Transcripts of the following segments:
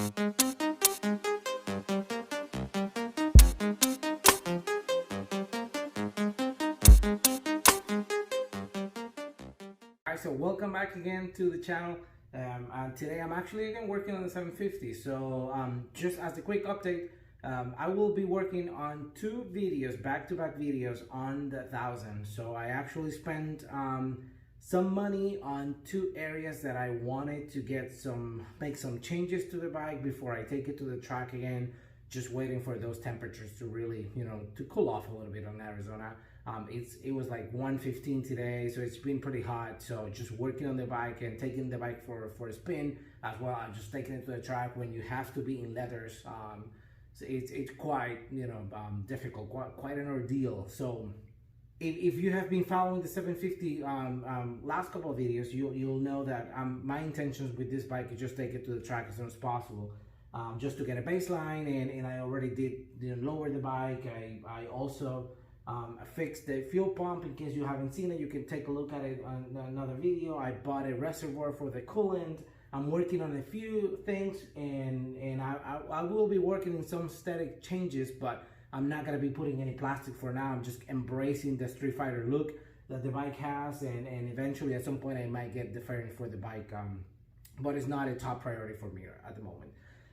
Alright, so welcome back again to the channel. And today I'm actually again working on the 750. So just as a quick update, I will be working on two videos, back-to-back videos on the 1000. So I actually spent some money on two areas that I wanted to make some changes to the bike before I take it to the track again. Just waiting for those temperatures to really, to cool off a little bit on Arizona. It was like 115 today, so it's been pretty hot. So just working on the bike and taking the bike for a spin as well. I'm just taking it to the track when you have to be in leathers. So it's quite difficult, quite an ordeal. So if you have been following the 750 last couple of videos, you'll know that my intentions with this bike is just take it to the track as soon as possible. Just to get a baseline, and I already did lower the bike. I also fixed the fuel pump. In case you haven't seen it, you can take a look at it on another video. I bought a reservoir for the coolant. I'm working on a few things, and I will be working in some static changes, but I'm not gonna be putting any plastic for now. I'm just embracing the Street Fighter look that the bike has, and eventually at some point I might get the fairing for the bike, but it's not a top priority for me at the moment.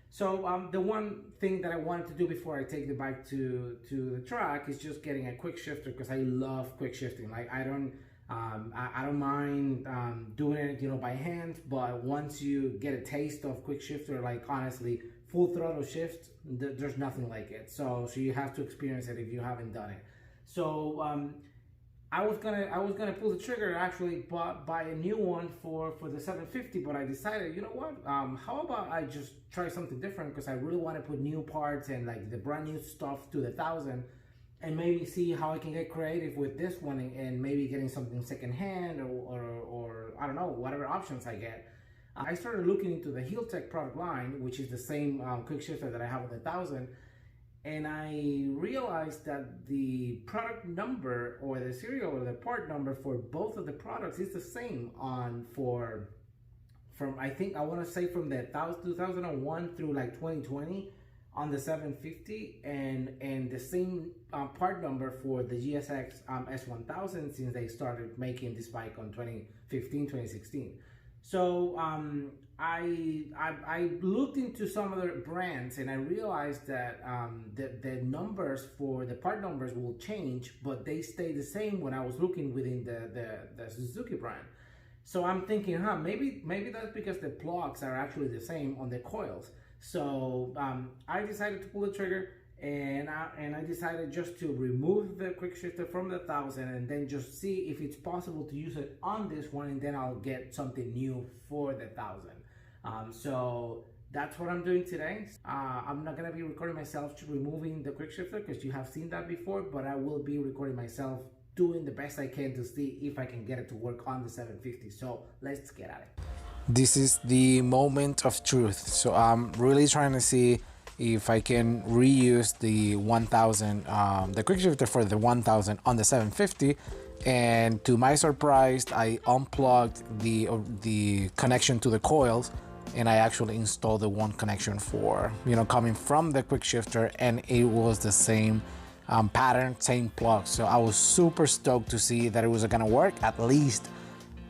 So the one thing that I wanted to do before I take the bike to the track is just getting a quick shifter, because I love quick shifting. Like I don't mind doing it by hand, but once you get a taste of quick shifter, like honestly, full throttle shift, there's nothing like it. So you have to experience it if you haven't done it. So I was gonna pull the trigger, actually buy a new one for the 750, but I decided, you know what, how about I just try something different, because I really want to put new parts and like the brand new stuff to the 1000, and maybe see how I can get creative with this one, and maybe getting something secondhand or I don't know, whatever options I get. I started looking into the HealTech product line, which is the same quick shifter that I have with the 1000. And I realized that the product number or the serial or the part number for both of the products is the same from I think I want to say from the 2001 through like 2020 on the 750, and the same part number for the GSX-S1000 since they started making this bike on 2015, 2016. So I looked into some other brands, and I realized that the numbers for the part numbers will change, but they stay the same when I was looking within the Suzuki brand. So I'm thinking, maybe that's because the plugs are actually the same on the coils. So I decided to pull the trigger, and I decided just to remove the quick shifter from the 1000, and then just see if it's possible to use it on this one, and then I'll get something new for the 1000. So that's what I'm doing today. I'm not gonna be recording myself removing the quick shifter, because you have seen that before, but I will be recording myself doing the best I can to see if I can get it to work on the 750. So let's get at it. This is the moment of truth. So I'm really trying to see if I can reuse the 1000, the quick shifter for the 1000 on the 750. And to my surprise, I unplugged the connection to the coils, and I actually installed the one connection for coming from the quick shifter, and it was the same pattern, same plug. So I was super stoked to see that it was gonna work. At least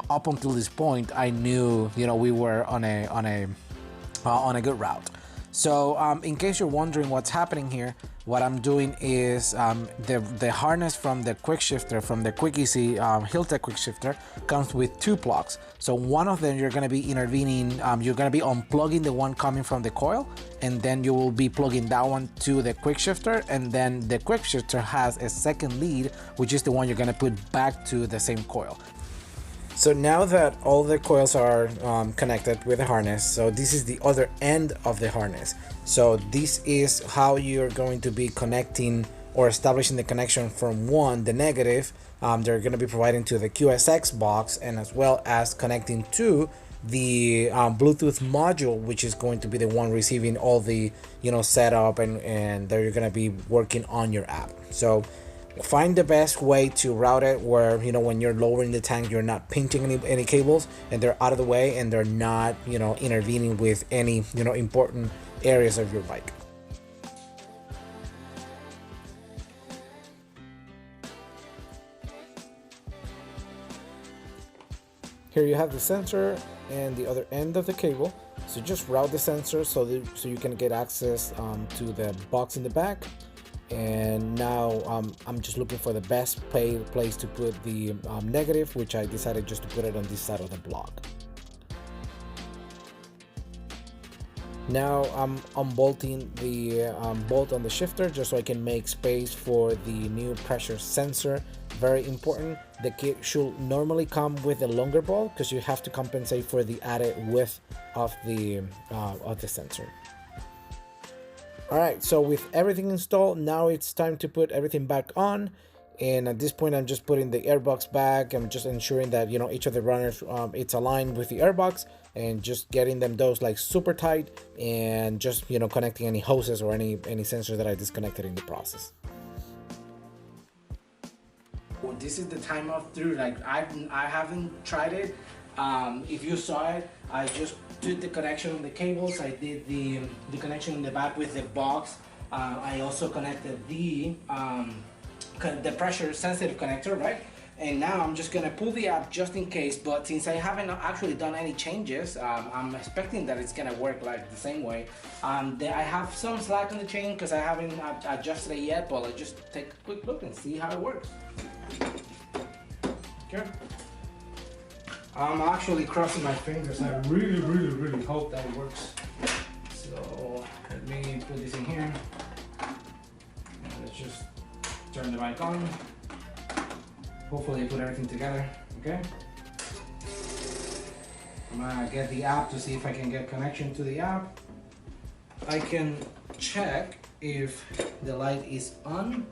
up until this point, I knew we were on a good route. So in case you're wondering what's happening here, what I'm doing is the harness from the quick shifter, from the Quick Easy HealTech quick shifter, comes with two plugs. So one of them you're going to be intervening, you're going to be unplugging the one coming from the coil, and then you will be plugging that one to the quick shifter, and then the quick shifter has a second lead, which is the one you're going to put back to the same coil. So now that all the coils are connected with the harness, so this is the other end of the harness. So this is how you're going to be connecting or establishing the connection from the negative, they're going to be providing to the QSX box, and as well as connecting to the Bluetooth module, which is going to be the one receiving all the setup and that you're going to be working on your app. So find the best way to route it where, you know, when you're lowering the tank, you're not pinching any cables and they're out of the way and they're not, you know, intervening with any, you know, important areas of your bike. Here you have the sensor and the other end of the cable. So just route the sensor so you can get access to the box in the back. And now I'm just looking for the best place to put the negative, which I decided just to put it on this side of the block. Now I'm unbolting the bolt on the shifter just so I can make space for the new pressure sensor. Very important. The kit should normally come with a longer bolt because you have to compensate for the added width of the sensor. Alright, so with everything installed, now it's time to put everything back on. And at this point, I'm just putting the airbox back. I'm just ensuring that, you know, each of the runners, it's aligned with the airbox, and just getting them those like super tight, and just, you know, connecting any hoses or any sensors that I disconnected in the process. Well, this is the time of through. Like I haven't tried it. If you saw it, I just did the connection on the cables. I did the connection in the back with the box. I also connected the pressure sensitive connector, right? And now I'm just gonna pull the app just in case, but since I haven't actually done any changes, I'm expecting that it's gonna work like the same way. I have some slack on the chain because I haven't adjusted it yet, but let's just take a quick look and see how it works. Okay. I'm actually crossing my fingers. I really hope that it works. So let me put this in here. Let's just turn the bike on. Hopefully I put everything together, okay? I'm gonna get the app to see if I can get connection to the app. I can check if the light is on.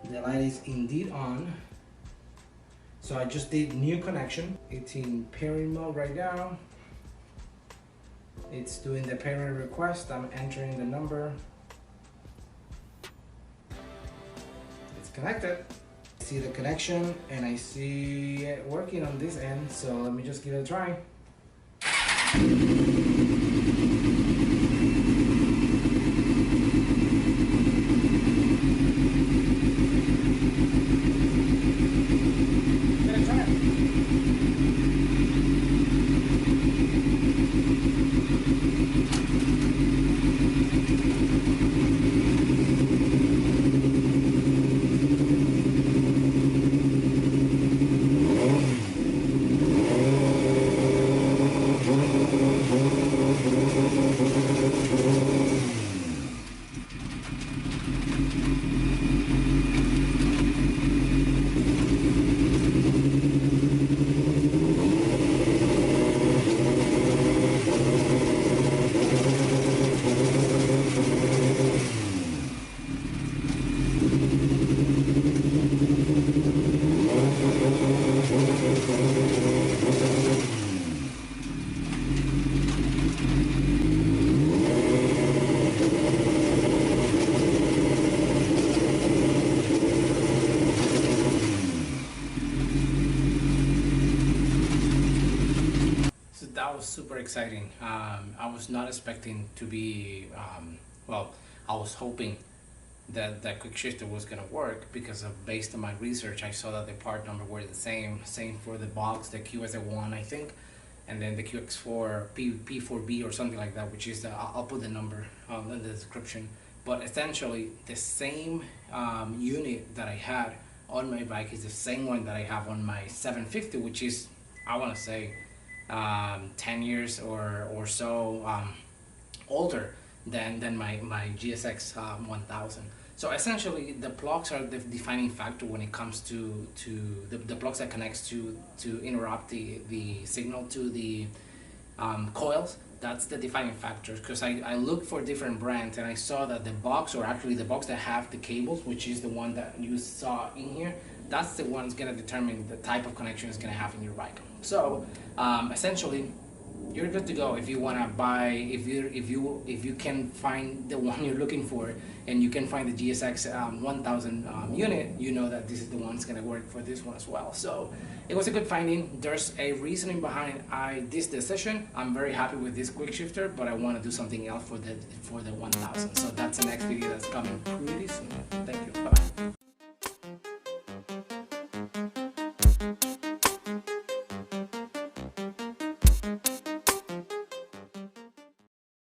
The light is indeed on. So I just did new connection. It's in pairing mode right now. It's doing the pairing request. I'm entering the number. It's connected. I see the connection and I see it working on this end. So let me just give it a try. That was super exciting. I was not expecting to be, well, I was hoping that that quick shifter was gonna work because based on my research, I saw that the part number were the same for the box, the QS1 I think, and then the QX4 P4B or something like that, which is I'll put the number in the description. But essentially the same unit that I had on my bike is the same one that I have on my 750, which is, I want to say, 10 years or so older than my GSX-1000. So essentially the plugs are the defining factor when it comes to the plugs that connects to interrupt the signal to the coils. That's the defining factor, because I looked for different brands and I saw that the box, or actually the box that have the cables, which is the one that you saw in here, that's the one that's going to determine the type of connection it's going to have in your bike. So essentially you're good to go. If you want to buy, if you can find the one you're looking for, and you can find the GSX-1000 unit, you know that this is the one that's gonna work for this one as well. So it was a good finding. There's a reasoning behind this decision. I'm very happy with this quick shifter, but I want to do something else for the 1000. So that's the next video that's coming pretty soon.